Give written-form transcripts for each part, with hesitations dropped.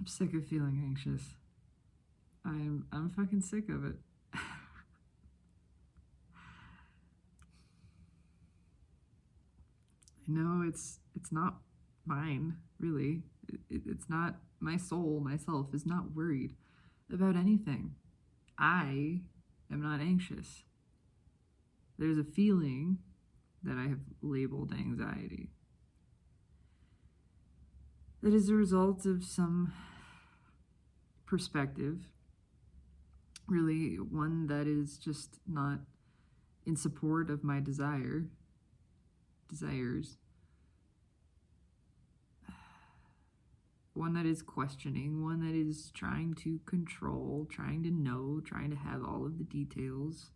sick of feeling anxious. I'm fucking sick of it. I know it's not mine, really. It's not my soul, myself is not worried about anything. I am not anxious. There's a feeling that I have labeled anxiety that is a result of some perspective, really one that is just not in support of my desires, one that is questioning, one that is trying to control, trying to know, trying to have all of the details.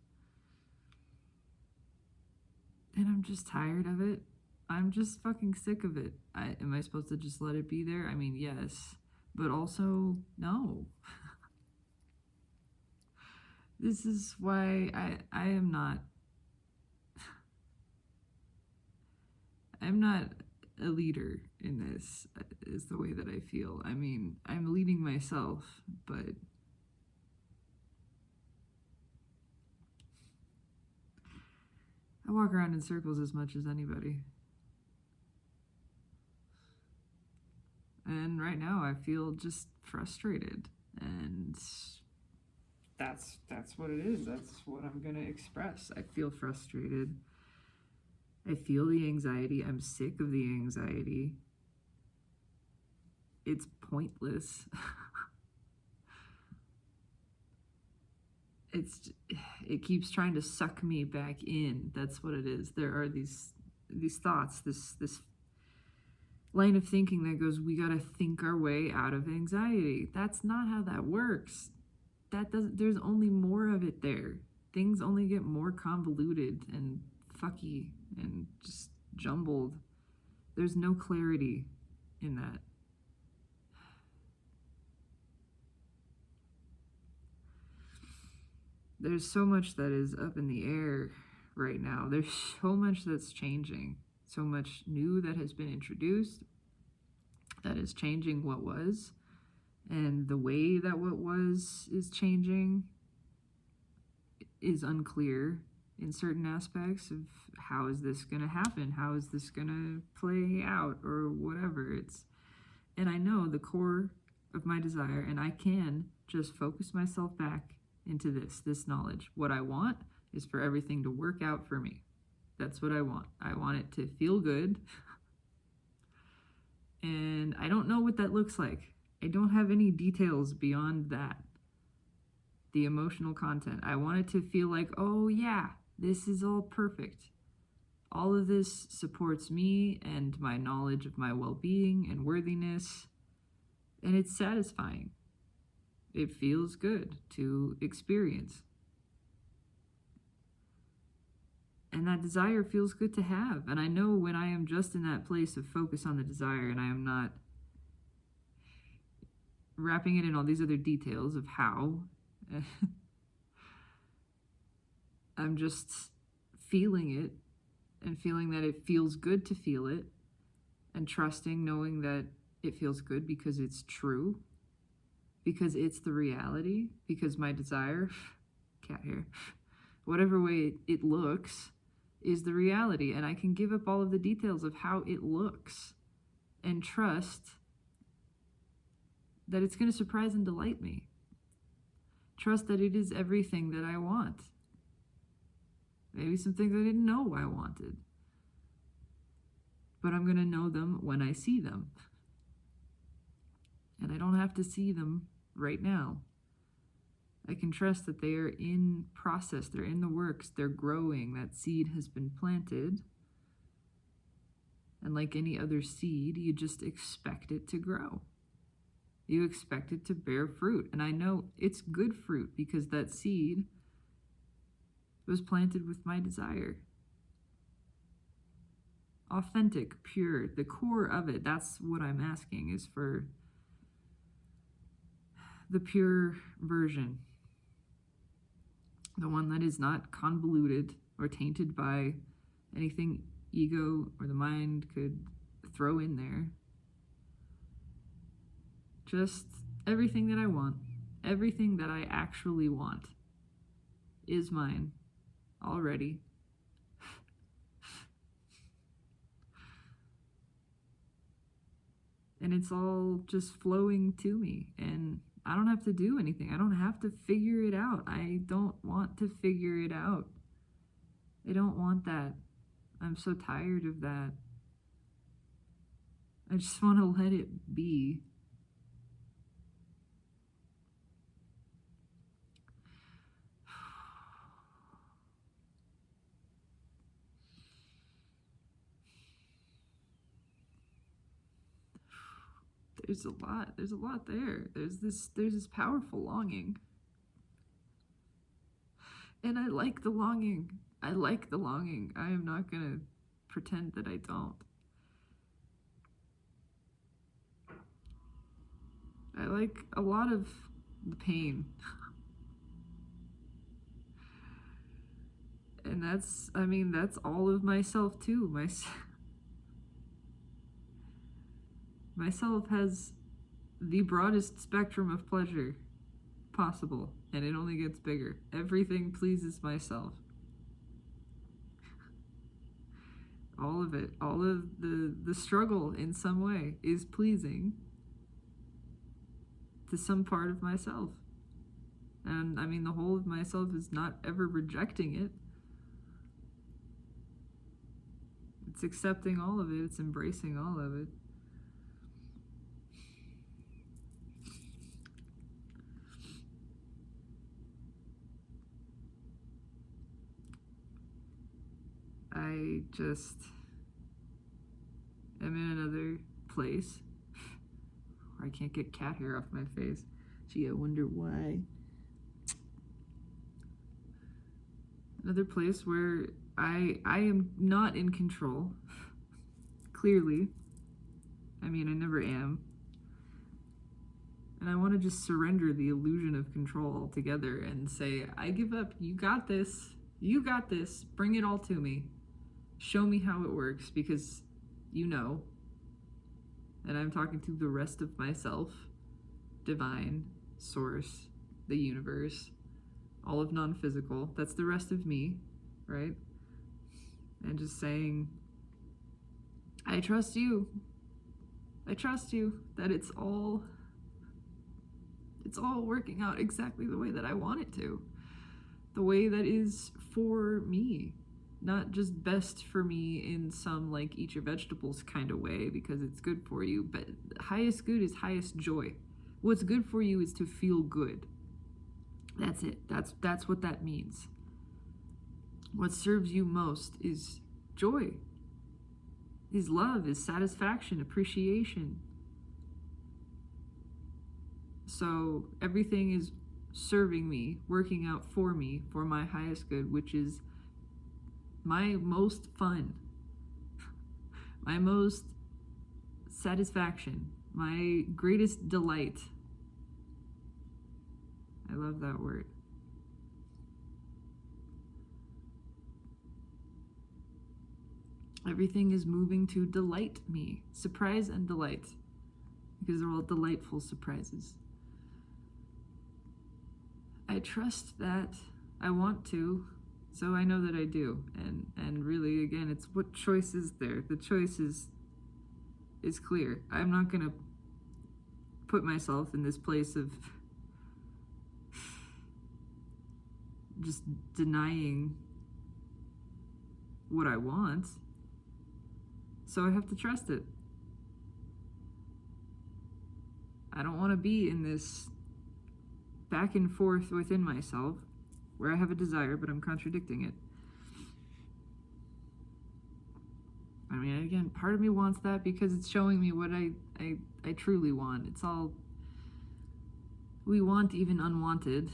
And I'm just tired of it. I'm just fucking sick of it. Am I supposed to just let it be there? I mean, yes, but also no. This is why I am not I'm not a leader in this, is the way that I feel. I mean, I'm leading myself, but I walk around in circles as much as anybody. And right now I feel just frustrated, and that's what it is. That's what I'm gonna express. I feel frustrated. I feel the anxiety. I'm sick of the anxiety. It's pointless. It keeps trying to suck me back in. That's what it is. There are these thoughts, this line of thinking that goes, we gotta think our way out of anxiety. That's not how that works. There's only more of it there. Things only get more convoluted and fucky and just jumbled. There's no clarity in that. There's so much that is up in the air right now. There's so much that's changing. So much new that has been introduced that is changing what was. And the way that what was is changing is unclear in certain aspects of how is this going to happen? How is this going to play out or whatever? And I know the core of my desire, and I can just focus myself back into this knowledge. What I want is for everything to work out for me. That's what I want. I want it to feel good. And I don't know what that looks like. I don't have any details beyond that. The emotional content. I want it to feel like, oh yeah, this is all perfect. All of this supports me and my knowledge of my well-being and worthiness. And it's satisfying. It feels good to experience. And that desire feels good to have. And I know when I am just in that place of focus on the desire and I am not wrapping it in all these other details of how, I'm just feeling it and feeling that it feels good to feel it and trusting, knowing that it feels good because it's true, because it's the reality, because my desire, cat hair, whatever way it looks, is the reality. And I can give up all of the details of how it looks and trust that it's going to surprise and delight me. Trust that it is everything that I want. Maybe some things I didn't know I wanted. But I'm going to know them when I see them. And I don't have to see them right now. I can trust that they are in process, they're in the works, they're growing, that seed has been planted. And like any other seed, you just expect it to grow. You expect it to bear fruit. And I know it's good fruit because that seed was planted with my desire. Authentic, pure, the core of it, that's what I'm asking, is for the pure version. The one that is not convoluted or tainted by anything ego or the mind could throw in there. Just Everything that I want, everything that I actually want is mine already. And it's all just flowing to me, and I don't have to do anything. I don't have to figure it out. I don't want to figure it out. I don't want that. I'm so tired of that. I just want to let it be. There's a lot there. There's this powerful longing. And I like the longing. I like the longing. I am not gonna pretend that I don't. I like a lot of the pain. And that's all of myself too. Myself has the broadest spectrum of pleasure possible, and it only gets bigger. Everything pleases myself. All of it, all of the struggle in some way is pleasing to some part of myself. And the whole of myself is not ever rejecting it. It's accepting all of it, it's embracing all of it. I just am in another place where I can't get cat hair off my face. Gee, I wonder why. Another place where I am not in control. Clearly. I never am. And I want to just surrender the illusion of control altogether and say, I give up. You got this. You got this. Bring it all to me. Show me how it works, because you know. And I'm talking to the rest of myself, divine, source, the universe, all of non-physical. That's the rest of me, right? And just saying, I trust you. I trust you that it's all working out exactly the way that I want it to. The way that is for me. Not just best for me in some like eat your vegetables kind of way because it's good for you, but highest good is highest joy. What's good for you is to feel good. That's it. That's what that means. What serves you most is joy, is love, is satisfaction, appreciation. So everything is serving me, working out for me, for my highest good, which is my most fun, my most satisfaction, my greatest delight. I love that word. Everything is moving to delight me, surprise and delight, because they're all delightful surprises. I trust that. I want to. So I know that I do, and really, again, it's what choice is there. The choice is clear. I'm not gonna put myself in this place of just denying what I want. So I have to trust it. I don't want to be in this back and forth within myself where I have a desire, but I'm contradicting it. Again, part of me wants that because it's showing me what I truly want. It's all we want, even unwanted,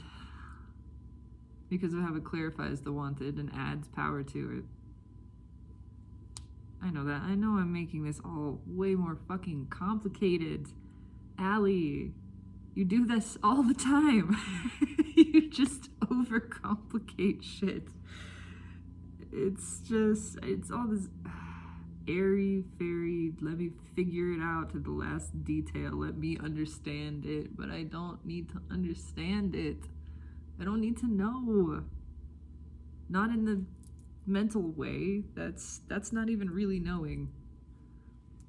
because of how it clarifies the wanted and adds power to it. I know that. I know I'm making this all way more fucking complicated. Allie, you do this all the time. You just overcomplicate shit. It's all this. airy fairy, let me figure it out to the last detail, let me understand it. But I don't need to understand it. I don't need to know. Not in the mental way. That's not even really knowing.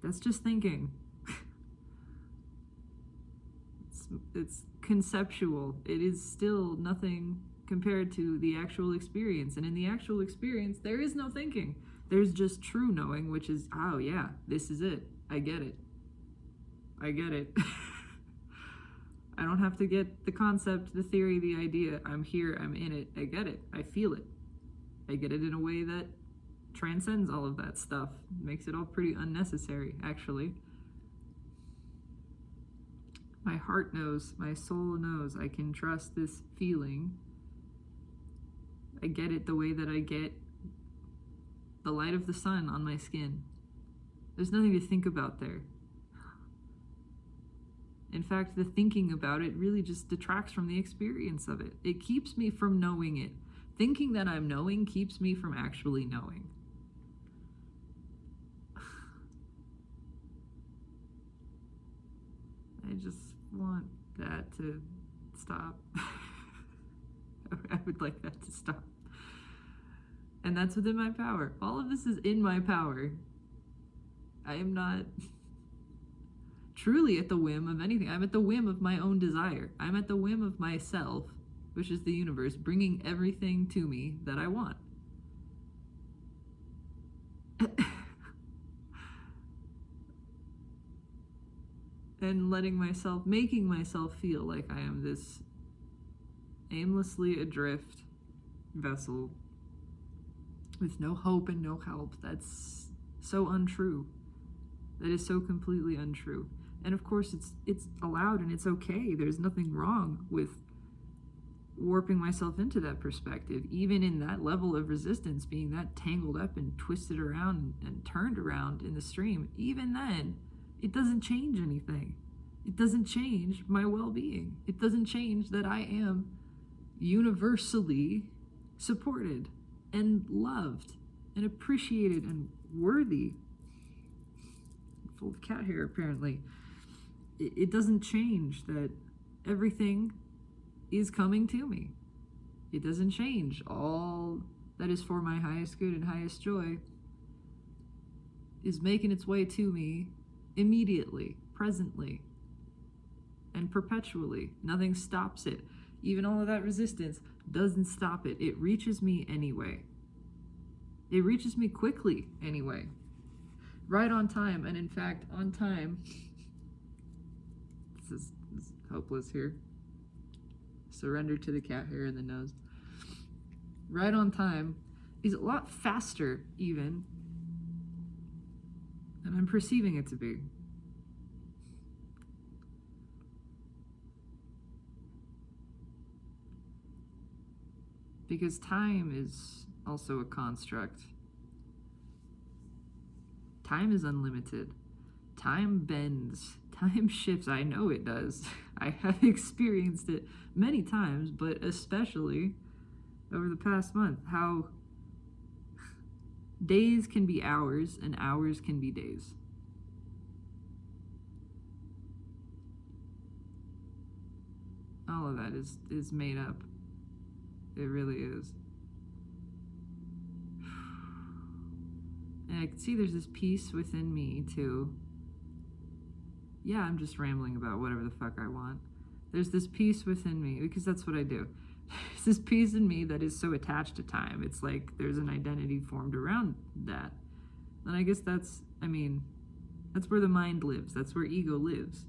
That's just thinking. It's conceptual. It is still nothing compared to the actual experience. And in the actual experience, there is no thinking. There's just true knowing, which is, oh yeah, this is it. I get it. I get it. I don't have to get the concept, the theory, the idea. I'm here, I'm in it. I get it. I feel it. I get it in a way that transcends all of that stuff. Makes it all pretty unnecessary, actually. My heart knows, my soul knows, I can trust this feeling. I get it the way that I get the light of the sun on my skin. There's nothing to think about there. In fact, the thinking about it really just detracts from the experience of it. It keeps me from knowing it. Thinking that I'm knowing keeps me from actually knowing. I just want that to stop. I would like that to stop. And that's within my power. All of this is in my power. I am not truly at the whim of anything. I'm at the whim of my own desire. I'm at the whim of myself, which is the universe, bringing everything to me that I want. And making myself feel like I am this aimlessly adrift vessel with no hope and no help. That's so untrue. That is so completely untrue. And of course it's allowed and it's okay. There's nothing wrong with warping myself into that perspective, even in that level of resistance, being that tangled up and twisted around and turned around in the stream. Even then, it doesn't change anything. It doesn't change my well-being. It doesn't change that I am universally supported and loved and appreciated and worthy. Full of cat hair, apparently. It doesn't change that everything is coming to me. It doesn't change. All that is for my highest good and highest joy is making its way to me immediately, presently, and perpetually. Nothing stops it. Even all of that resistance doesn't stop it. It reaches me anyway. It reaches me quickly anyway. Right on time, and in fact, on time. This is hopeless here. Surrender to the cat hair in the nose. Right on time is a lot faster, even, than I'm perceiving it to be. Because time is also a construct. Time is unlimited. Time bends. Time shifts. I know it does. I have experienced it many times, but especially over the past month, how days can be hours and hours can be days. All of that is made up. It really is. And I can see there's this piece within me too. Yeah, I'm just rambling about whatever the fuck I want. There's this piece within me, because that's what I do. There's this piece in me that is so attached to time. It's like there's an identity formed around that. And I guess that's where the mind lives. That's where ego lives.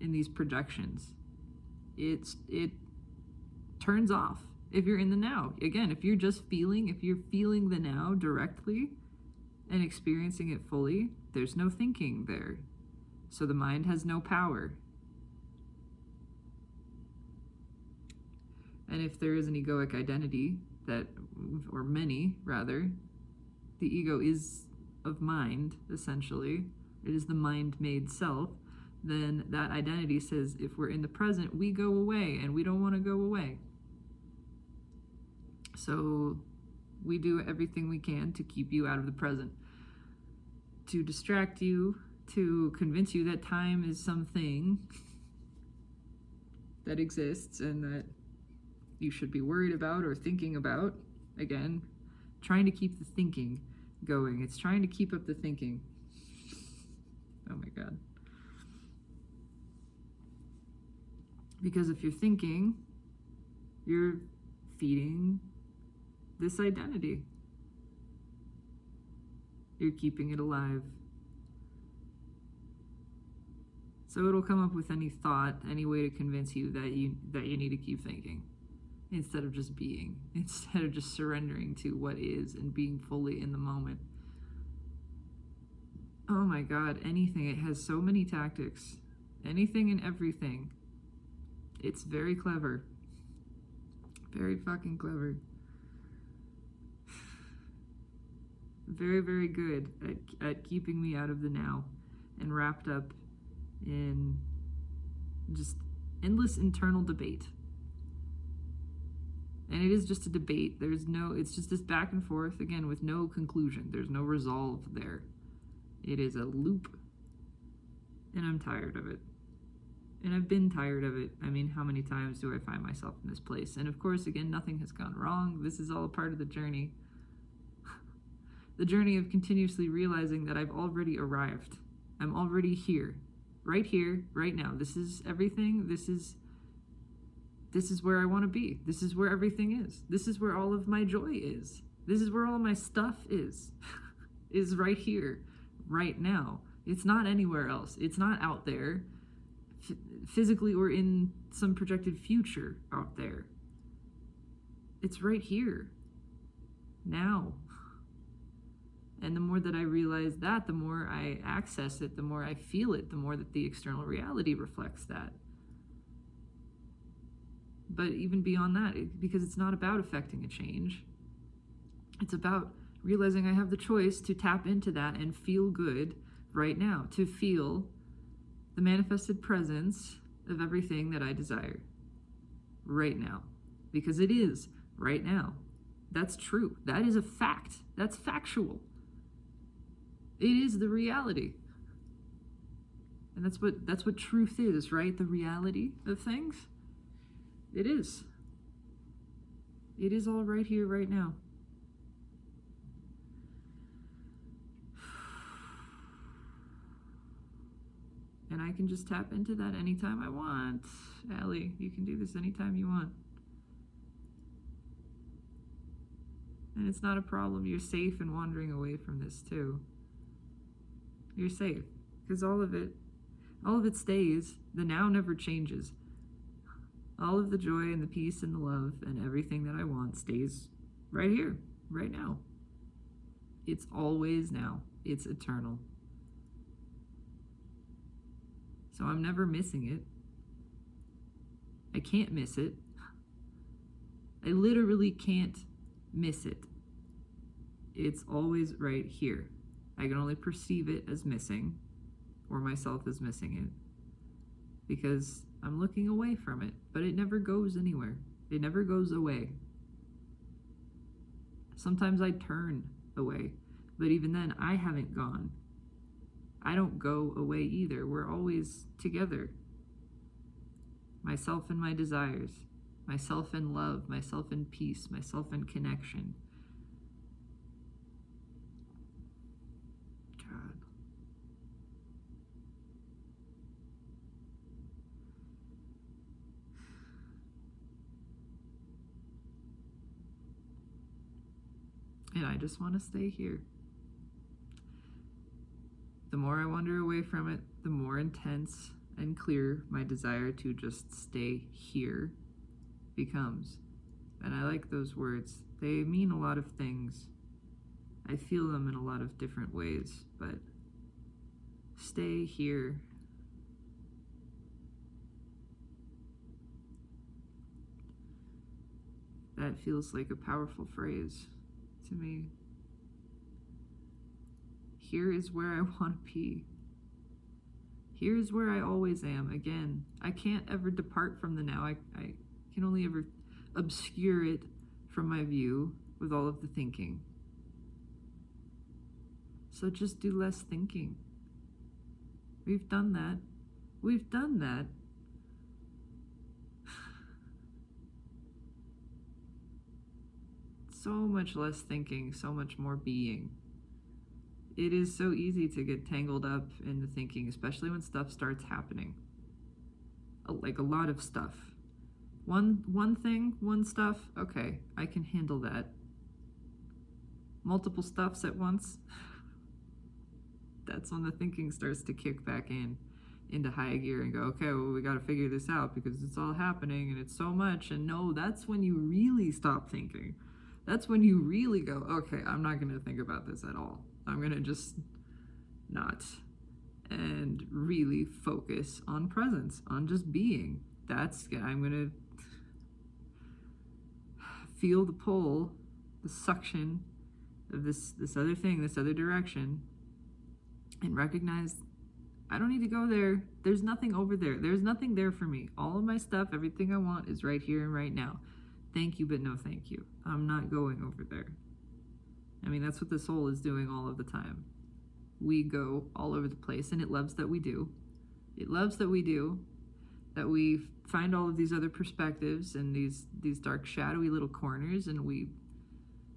In these projections. It turns off if you're in the now. Again, if you're feeling the now directly and experiencing it fully, there's no thinking there. So the mind has no power. And if there is an egoic identity or many rather, the ego is of mind, essentially. It is the mind-made self. Then that identity says, if we're in the present, we go away, and we don't want to go away. So we do everything we can to keep you out of the present. to distract you, to convince you that time is something that exists and that you should be worried about or thinking about. Again, trying to keep the thinking going. It's trying to keep up the thinking. Oh my God. Because if you're thinking, you're feeding this identity. You're keeping it alive. So it'll come up with any thought, any way to convince you that you need to keep thinking, instead of just being, instead of just surrendering to what is and being fully in the moment. Oh my God, anything. It has so many tactics. Anything and everything. It's very clever. Very fucking clever. Very, very good at keeping me out of the now and wrapped up in just endless internal debate. And it is just a debate. It's just this back and forth, again, with no conclusion. There's no resolve there. It is a loop. And I'm tired of it. And I've been tired of it. I mean, how many times do I find myself in this place? And of course, again, nothing has gone wrong. This is all a part of the journey. The journey of continuously realizing that I've already arrived. I'm already here, right now. This is everything. This is where I want to be. This is where everything is. This is where all of my joy is. This is where all of my stuff is. Is right here, right now. It's not anywhere else. It's not out there, physically or in some projected future out there. It's right here, now. And the more that I realize that, the more I access it, the more I feel it, the more that the external reality reflects that. But even beyond that, because it's not about affecting a change, it's about realizing I have the choice to tap into that and feel good right now, to feel the manifested presence of everything that I desire right now, because it is right now. That's true. That is a fact. That's factual. It is the reality. And that's what truth is, right? The reality of things. It is. It is all right here, right now. And I can just tap into that anytime I want. Allie, you can do this anytime you want. And it's not a problem. You're safe in wandering away from this too. You're safe. Because all of it stays. The now never changes. All of the joy and the peace and the love and everything that I want stays right here, right now. It's always now. It's eternal. So I'm never missing it. I can't miss it. I literally can't miss it. It's always right here. I can only perceive it as missing, or myself as missing it, because I'm looking away from it, but it never goes anywhere. It never goes away. Sometimes I turn away, but even then, I haven't gone. I don't go away either. We're always together. Myself and my desires, myself in love, myself in peace, myself in connection. God. And I just want to stay here. The more I wander away from it, the more intense and clear my desire to just stay here becomes. And I like those words. They mean a lot of things. I feel them in a lot of different ways, but stay here. That feels like a powerful phrase to me. Here is where I want to be. Here is where I always am. Again, I can't ever depart from the now. I can only ever obscure it from my view with all of the thinking. So just do less thinking. We've done that. We've done that. So much less thinking, so much more being. It is so easy to get tangled up in the thinking, especially when stuff starts happening. Like a lot of stuff. One thing, one stuff, okay, I can handle that. Multiple stuffs at once, that's when the thinking starts to kick back into high gear and go, okay, well, we got to figure this out because it's all happening and it's so much. And no, that's when you really stop thinking. That's when you really go, okay, I'm not going to think about this at all. I'm going to just not. And really focus on presence, on just being. I'm going to feel the pull, the suction of this other thing, this other direction, and recognize I don't need to go there. There's nothing over there. There's nothing there for me. All of my stuff, everything I want is right here and right now. Thank you, but no thank you. I'm not going over there. I mean, that's what the soul is doing all of the time. We go all over the place, and it loves that we do. It loves that we do, that we find all of these other perspectives and these dark, shadowy little corners, and we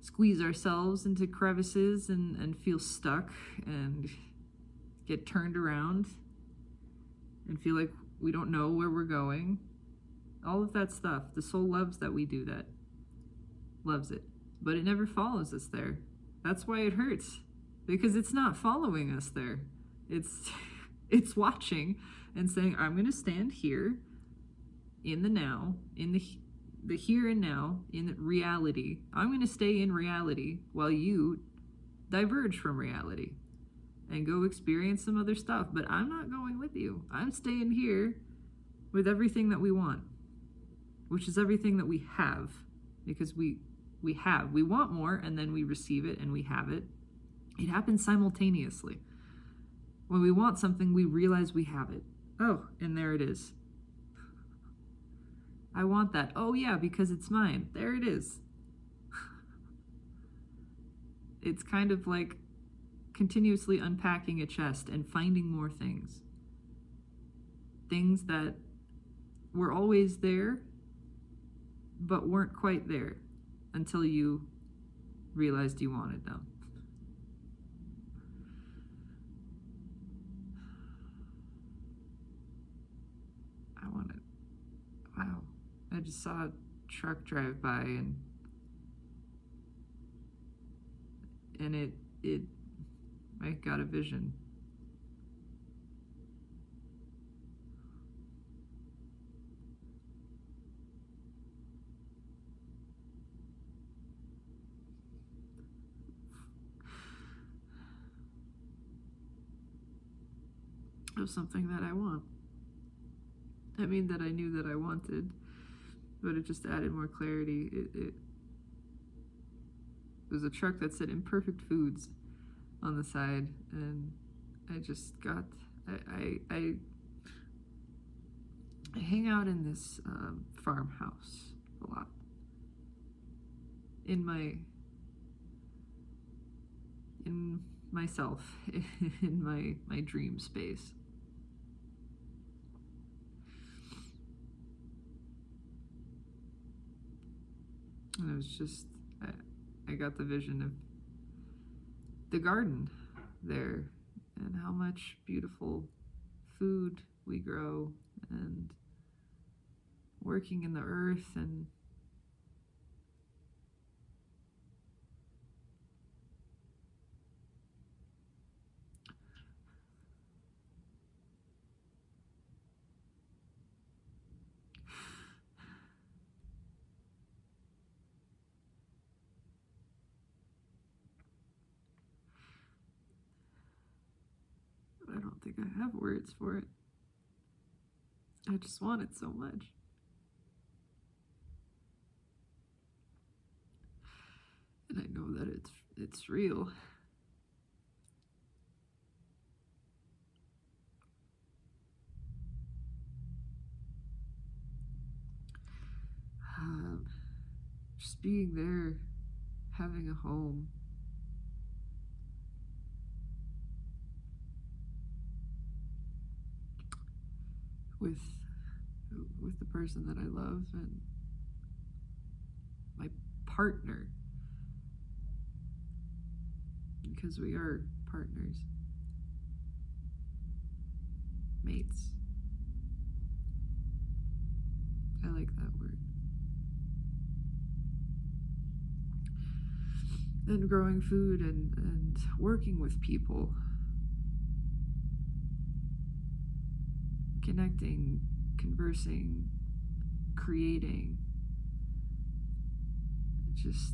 squeeze ourselves into crevices and feel stuck and get turned around and feel like we don't know where we're going. All of that stuff. The soul loves that we do that. Loves it. But it never follows us there. That's why it hurts. Because it's not following us there. It's watching and saying, I'm going to stand here in the now, in the here and now, in reality. I'm going to stay in reality while you diverge from reality and go experience some other stuff. But I'm not going with you. I'm staying here with everything that we want, which is everything that we have, because we want more, and then we receive it and we have it. It happens simultaneously. When we want something, we realize we have it. Oh, and there it is. I want that. Oh yeah, because it's mine. There it is. It's kind of like continuously unpacking a chest and finding more things. Things that were always there, but weren't quite there until you realized you wanted them. I want it. Wow. I just saw a truck drive by and I got a vision. Of something that I want. I mean, that I knew that I wanted, but it just added more clarity. It was a truck that said Imperfect Foods on the side, and I just got, I hang out in this farmhouse a lot. In myself, in my dream space. And it was just, I got the vision of the garden there and how much beautiful food we grow and working in the earth and I don't think I have words for it. I just want it so much. And I know that it's real. Just being there, having a home, with the person that I love and my partner, because we are partners, mates. I like that word. And growing food and working with people, connecting, conversing, creating, just,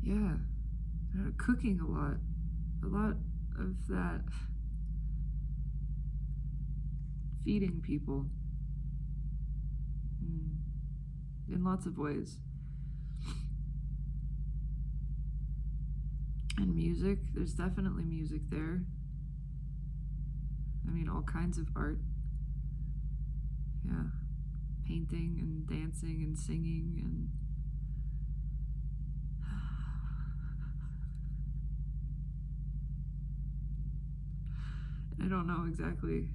yeah, cooking a lot of that, feeding people in lots of ways. And music, there's definitely music there. I mean, all kinds of art. Yeah, painting and dancing and singing and I don't know exactly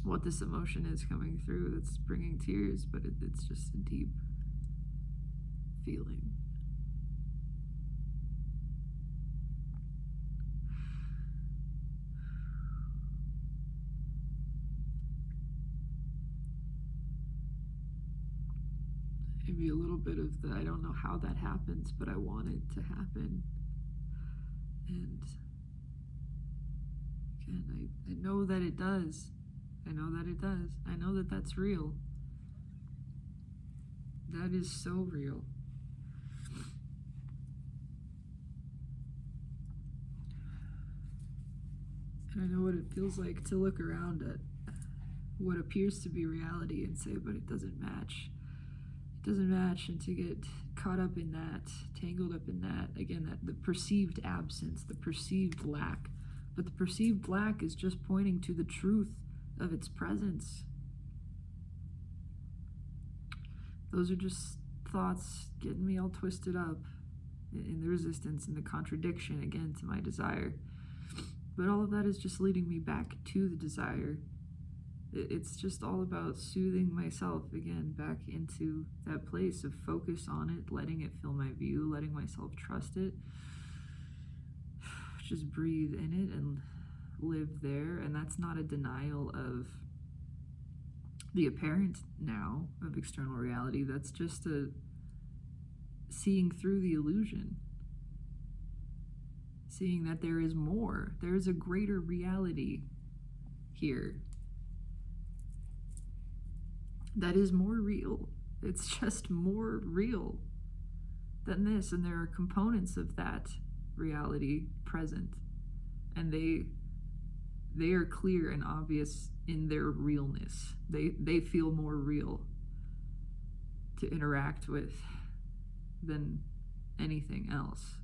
what this emotion is coming through that's bringing tears, but it's just a deep feeling. Maybe a little bit of the, I don't know how that happens, but I want it to happen. And again, I know that it does. I know that it does. I know that that's real. That is so real. And I know what it feels like to look around at what appears to be reality and say, but it doesn't match. It doesn't match, and to get caught up in that, tangled up in that, again, that the perceived absence, the perceived lack. But the perceived lack is just pointing to the truth of its presence. Those are just thoughts getting me all twisted up in the resistance and the contradiction, again, to my desire. But all of that is just leading me back to the desire. It's just all about soothing myself, again, back into that place of focus on it, letting it fill my view, letting myself trust it. Just breathe in it and live there. And that's not a denial of the apparent now of external reality. That's just a seeing through the illusion. Seeing that there is more. There is a greater reality here that is more real. It's just more real than this, and there are components of that reality present, and they are clear and obvious in their realness. They feel more real to interact with than anything else.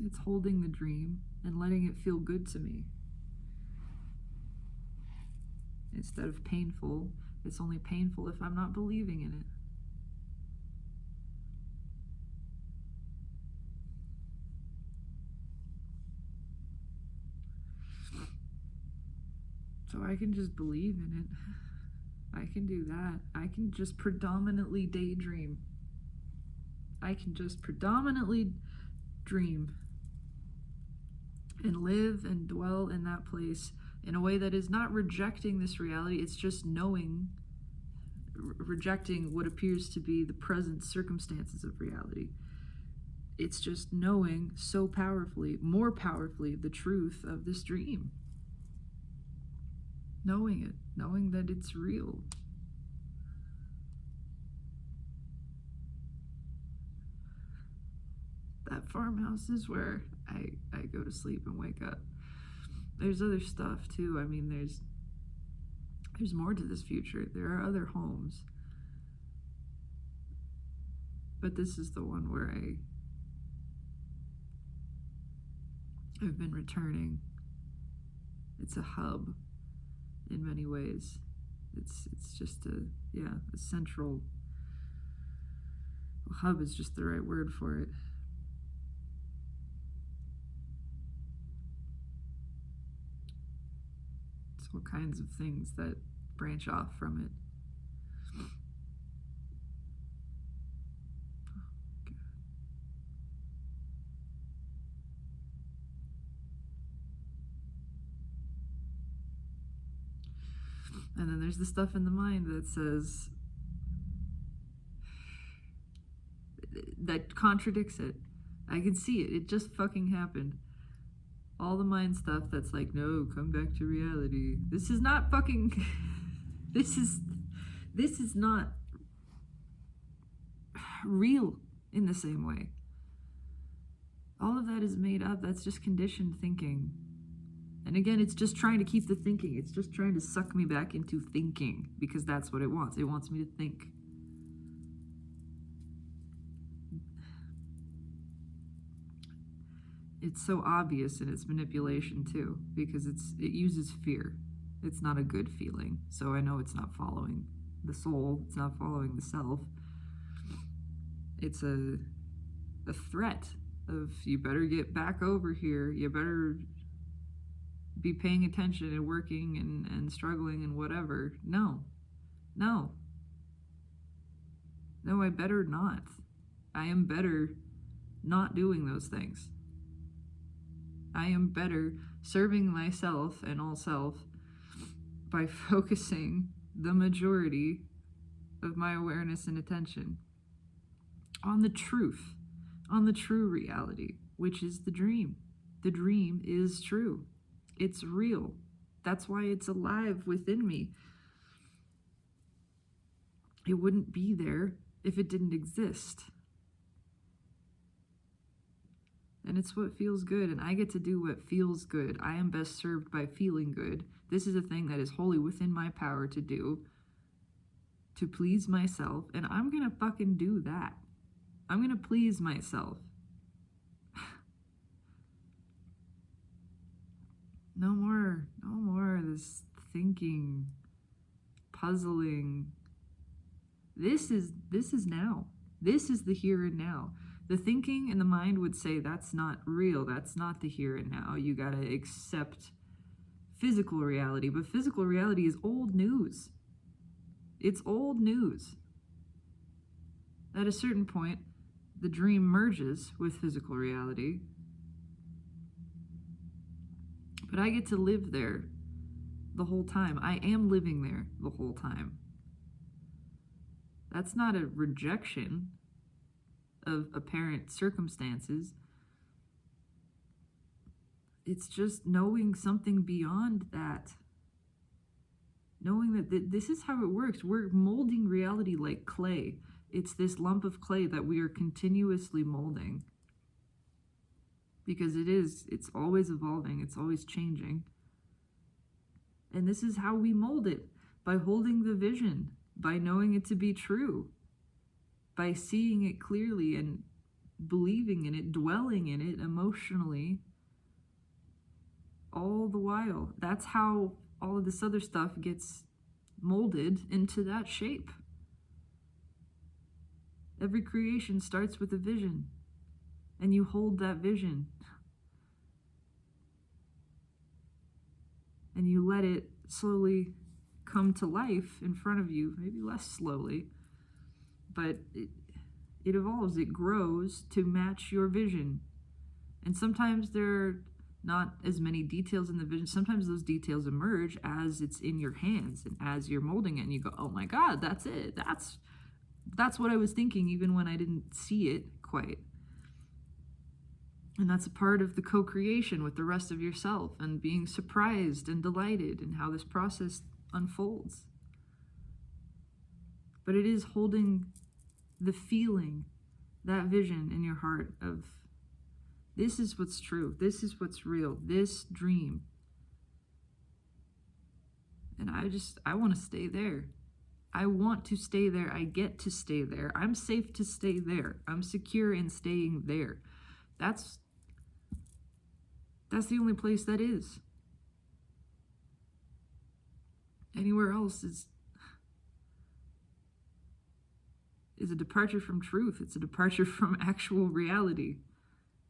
It's holding the dream and letting it feel good to me. Instead of painful, it's only painful if I'm not believing in it. So I can just believe in it. I can do that. I can just predominantly daydream. I can just predominantly dream and live and dwell in that place in a way that is not rejecting this reality. It's just knowing, rejecting what appears to be the present circumstances of reality. It's just knowing so powerfully, more powerfully, the truth of this dream. Knowing it, knowing that it's real. That farmhouse is where I go to sleep and wake up. There's other stuff too. I mean, there's more to this future. There are other homes. But this is the one where I've been returning. It's a hub in many ways. It's just a central, hub is just the right word for it. There's all kinds of things that branch off from it. And then there's the stuff in the mind that says, that contradicts it. I can see it. It just fucking happened. All the mind stuff that's like, no, come back to reality. This is not fucking... This is not real in the same way. All of that is made up. That's just conditioned thinking. And again, it's just trying to keep the thinking. It's just trying to suck me back into thinking because that's what it wants. It wants me to think. It's so obvious in its manipulation too, because it uses fear. It's not a good feeling. So I know it's not following the soul. It's not following the self. It's a threat of, you better get back over here. You better be paying attention and working and struggling and whatever. No, I better not. I am better not doing those things. I am better serving myself and all self by focusing the majority of my awareness and attention on the truth, on the true reality, which is the dream. The dream is true. It's real. That's why it's alive within me. It wouldn't be there if it didn't exist. And it's what feels good, and I get to do what feels good. I am best served by feeling good. This is a thing that is wholly within my power to do, to please myself, and I'm gonna fucking do that. I'm gonna please myself. No more of this thinking, puzzling. This is now. This is the here and now. The thinking and the mind would say that's not real. That's not the here and now. You gotta accept physical reality. But physical reality is old news. It's old news. At a certain point, the dream merges with physical reality. But I get to live there the whole time. I am living there the whole time. That's not a rejection of apparent circumstances. It's just knowing something beyond that. Knowing that this is how it works. We're molding reality like clay. It's this lump of clay that we are continuously molding. Because it's always evolving, it's always changing. And this is how we mold it, by holding the vision, by knowing it to be true, by seeing it clearly and believing in it, dwelling in it emotionally, all the while. That's how all of this other stuff gets molded into that shape. Every creation starts with a vision, and you hold that vision. And you let it slowly come to life in front of you, maybe less slowly, but it evolves, it grows to match your vision. And sometimes there are not as many details in the vision. Sometimes those details emerge as it's in your hands and as you're molding it, and you go, oh my God, that's it. That's what I was thinking, even when I didn't see it quite. And that's a part of the co-creation with the rest of yourself, and being surprised and delighted in how this process unfolds. But it is holding the feeling, that vision in your heart of, this is what's true, this is what's real, this dream. And I want to stay there. I want to stay there. I get to stay there. I'm safe to stay there. I'm secure in staying there. That's the only place that is. Anywhere else is a departure from truth. It's a departure from actual reality.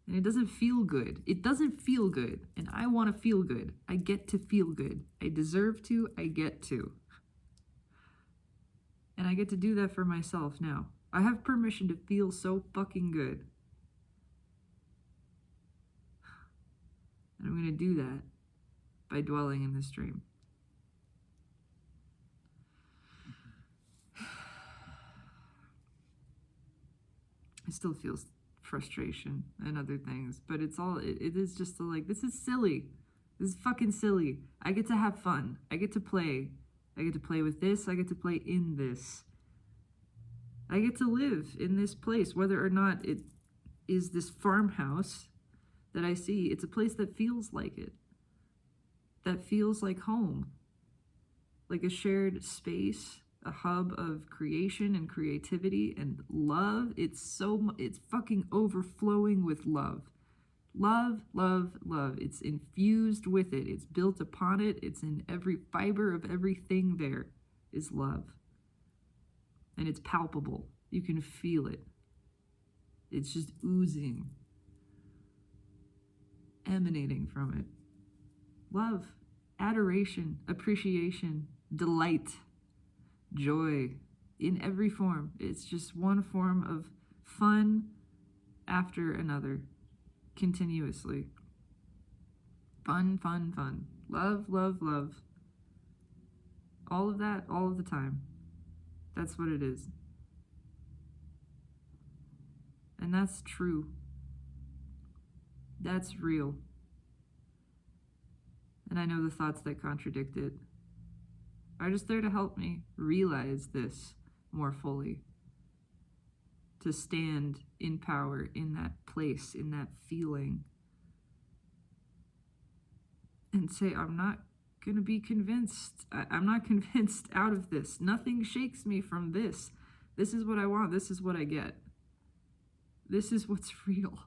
And it doesn't feel good. It doesn't feel good. And I want to feel good. I get to feel good. I deserve to. I get to. And I get to do that for myself now. I have permission to feel so fucking good. And I'm going to do that by dwelling in this dream. I still feel frustration and other things, but it is just like, this is silly. This is fucking silly. I get to have fun. I get to play. I get to play with this. I get to play in this. I get to live in this place, whether or not it is this farmhouse that I see. It's a place that feels like it. That feels like home. Like a shared space, a hub of creation and creativity and love. It's fucking overflowing with love. Love, love, love. It's infused with it. It's built upon it. It's in every fiber of everything there is love. And it's palpable. You can feel it. It's just oozing, emanating from it. Love, adoration, appreciation, delight, joy in every form. It's just one form of fun after another, continuously. Fun, fun, fun. Love, love, love. All of that, all of the time. That's what it is. And that's true. That's real. And I know the thoughts that contradict it are just there to help me realize this more fully. To stand in power, in that place, in that feeling. And say, I'm not going to be convinced. I'm not convinced out of this. Nothing shakes me from this. This is what I want. This is what I get. This is what's real.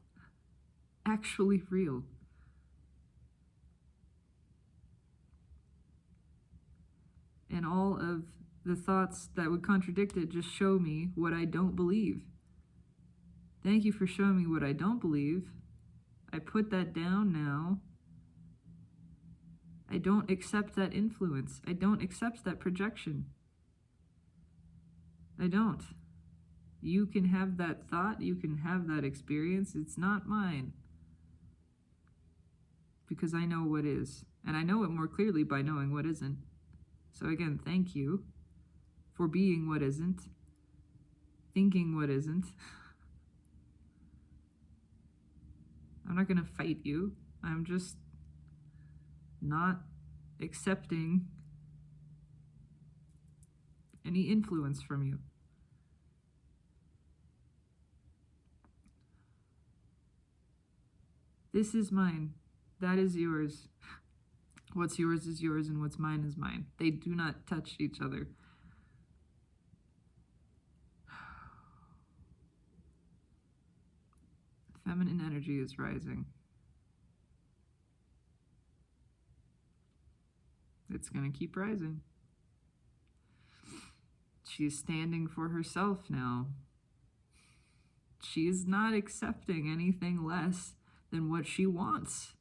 Actually real. And all of the thoughts that would contradict it just show me what I don't believe. Thank you for showing me what I don't believe. I put that down now. I don't accept that influence. I don't accept that projection. I don't. You can have that thought. You can have that experience. It's not mine. Because I know what is. And I know it more clearly by knowing what isn't. So again, thank you for being what isn't, thinking what isn't. I'm not going to fight you. I'm just not accepting any influence from you. This is mine. That is yours. What's yours is yours, and what's mine is mine. They do not touch each other. Feminine energy is rising. It's going to keep rising. She's standing for herself now. She's not accepting anything less than what she wants.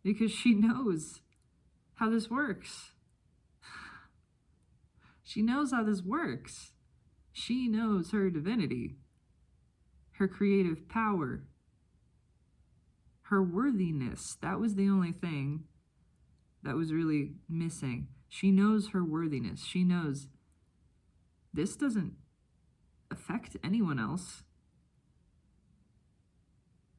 Because she knows how this works. She knows how this works. She knows her divinity, her creative power, her worthiness. That was the only thing that was really missing. She knows her worthiness. She knows this doesn't affect anyone else.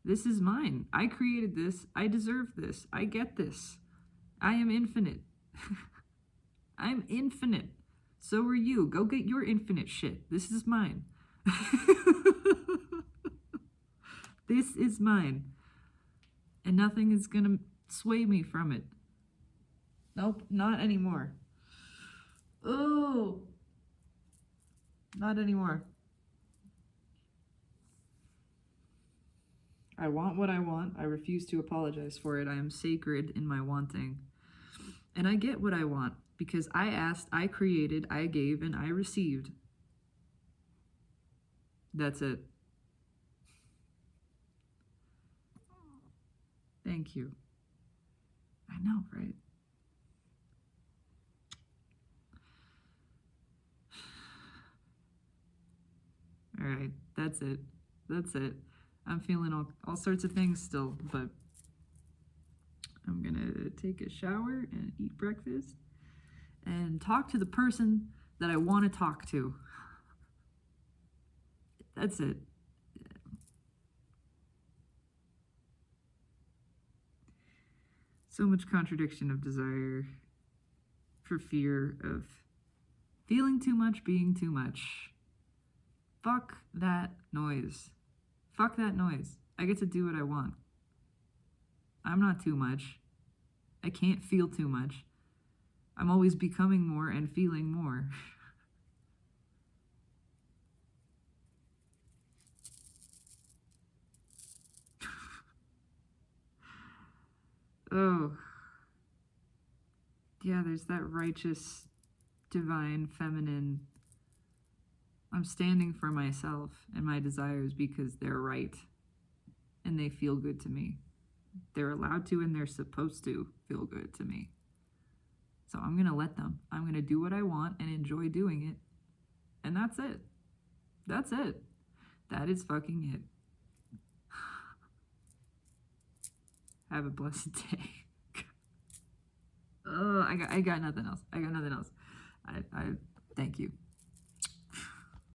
This is mine. I created this. I deserve this. I get this. I am infinite. I'm infinite. So are you. Go get your infinite shit. This is mine. This is mine. And nothing is going to sway me from it. Nope, not anymore. Oh, not anymore. I want what I want. I refuse to apologize for it. I am sacred in my wanting. And I get what I want because I asked, I created, I gave, and I received. That's it. Thank you. I know, right? All right, that's it. That's it. I'm feeling all sorts of things still, but I'm gonna take a shower and eat breakfast and talk to the person that I want to talk to. That's it. So much contradiction of desire for fear of feeling too much, being too much. Fuck that noise. Fuck that noise. I get to do what I want. I'm not too much. I can't feel too much. I'm always becoming more and feeling more. Oh. Yeah, there's that righteous, divine, feminine. I'm standing for myself and my desires because they're right and they feel good to me. They're allowed to and they're supposed to feel good to me. So I'm going to let them. I'm going to do what I want and enjoy doing it. And that's it. That's it. That is fucking it. Have a blessed day. Oh, I got nothing else. I thank you.